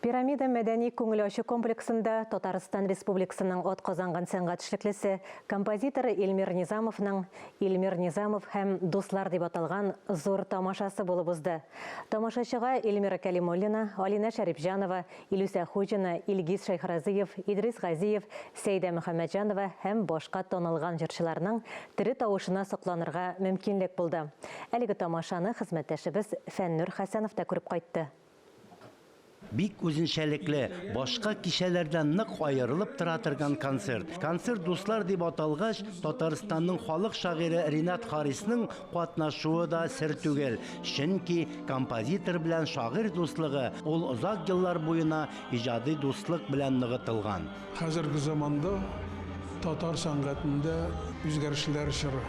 Пирамида мәдәни күңелөчү комплексында Татарстан Республикасының отказанган сәнгать эшлеклесе композитор Илмир Низамов һәм дуслар дип аталган зур тамашасы булып узды. Тамашачыга Эльмира Калимуллина, Алина Шәрипҗанова, Илүсә Хуҗина, Илгиз Шайхразиев, Идрис Газиев, Сәйдә Мөхәммәтҗанова һәм башка танылган җырчыларның тере тавышына сокланырга мөмкинлек булды. Әлеге тамашаны хезмәттәшебез Фәннур Хәсәнов та күреп кайтты. Бик үзенчәлекле, башка кичәләрдән нык аерылып тора торган концерт. Концерт дуслар дип аталгач, Татарстанның халык шагыйре Ринат Харисның катнашуы да сер түгел. Чөнки композитор белән шагыйрь дуслыгы ул узак еллар буена иҗади дуслык белән ныгытылган. Хәзерге заманда татар сәнгатендә үзгәрешләр чоры.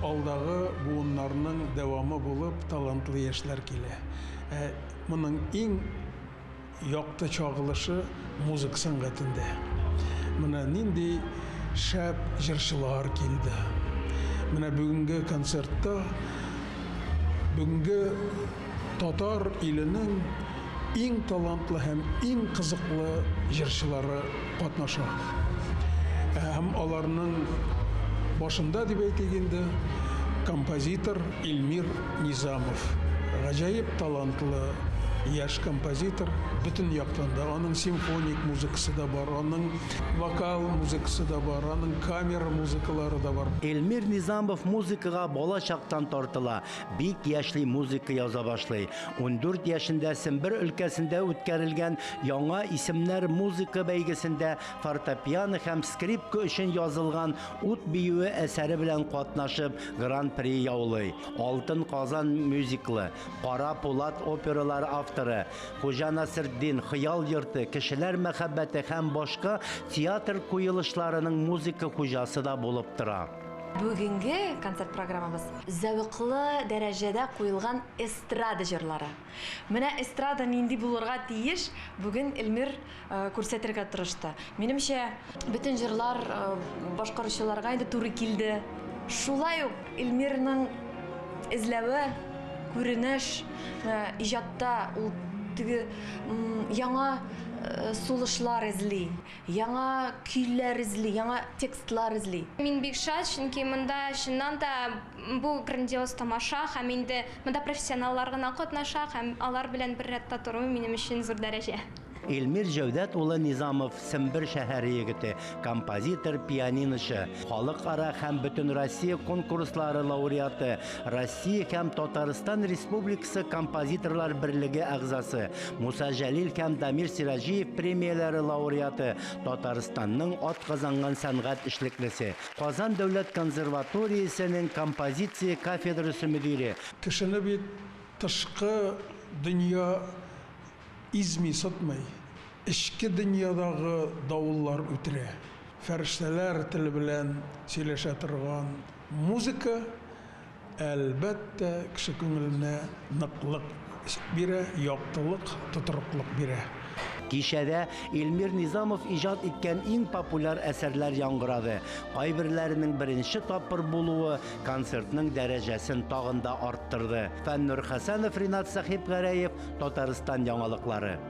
Алдагы буыннарның дәвамы булып талантлы яшьләр килә. Моның иң якты чагылышы музыка сәнгатендә. Менә нинди шәп җырчылар килде. Менә бүгенге концертта бүгенге татар иленең иң талантлы һәм иң кызыклы җырчылары катнаша. Һәм аларның башында дип әйтелгәндә композитор Илмир Низамов. Гаҗәеп талантлы яшь композитор, бүтін яктанда. Аның симфоник музыкасы да бар, аның вокал музыкасы да бар, аның камера музыкалары да бар. Эльмир Низамов музыкага бала чактан тартыла. Бик яшьли музыка яза башлый. 14 яшендә Сембер өлкәсендә үткәрелгән яңа исемнәр музыка бәйгесендә фортепиано һәм скрипка өчен язылган ут биюе әсәре белән катнашып гран-при яулый. Алтын Казан мюзиклы, Кара Пулат опералары авторы, Хуҗа Насырдин, Хыял йорты, Кешеләр мәхәббәте һәм башка театр куелышларының музыка хуҗасы да булып тора. Бүгенге концерт программабыз зәвыклы дәрәҗәдә куелган эстрада җырлары. Менә эстрада нинди булырга тиеш, бүген Эльмир күрсәтергә тырышты. Минемчә, бүтән җырлар башкаручыларга инде туры килде. Шулай ук Эльмирның эзләве, күренеш, иҗатта ул яңа сулышлар эзли, яңа көйләр эзли, яңа текстлар эзли. Мин бик шат, чөнки монда чыннан да бу грандиоз тамаша, һәм инде монда профессионаллар гына катнаша, һәм алар белән бер рәттә тору минем өчен зур дәрәҗә. Эльмир Җәүдәт улы Низамов Сембер шәһәре егете, композитор, пианиношы, халыкара һәм бөтен Россия конкурслары лауреаты, Россия һәм Татарстан Республикасы композиторлар берлеге әгъзасы, Муса Җәлил һәм Дамир Сираҗиев премияләре лауреаты, Татарстанның атказанган сәнгать эшлеклесе, Казан дәүләт консерваториясенең композиция кафедрасы мөдире. Кешене бит тышкы дөнья изми сатмай, эчке дөньядагы давыллар үтерә. Фәрештәләр теле белән сөйләшә торган музыка әлбәттә кеше күңеленә ныклык бирә, яктылык, тотрыклык бирә. Кичәдә Эльмир Низамов иҗат иткән иң популяр әсәрләр яңгырады. Кайберләренең беренче тапкыр булуы концертның дәрәҗәсен тагын да арттырды. Фәннур Хәсәнов, Ринат Сәхипгәрәев, Татарстан яңалыклары.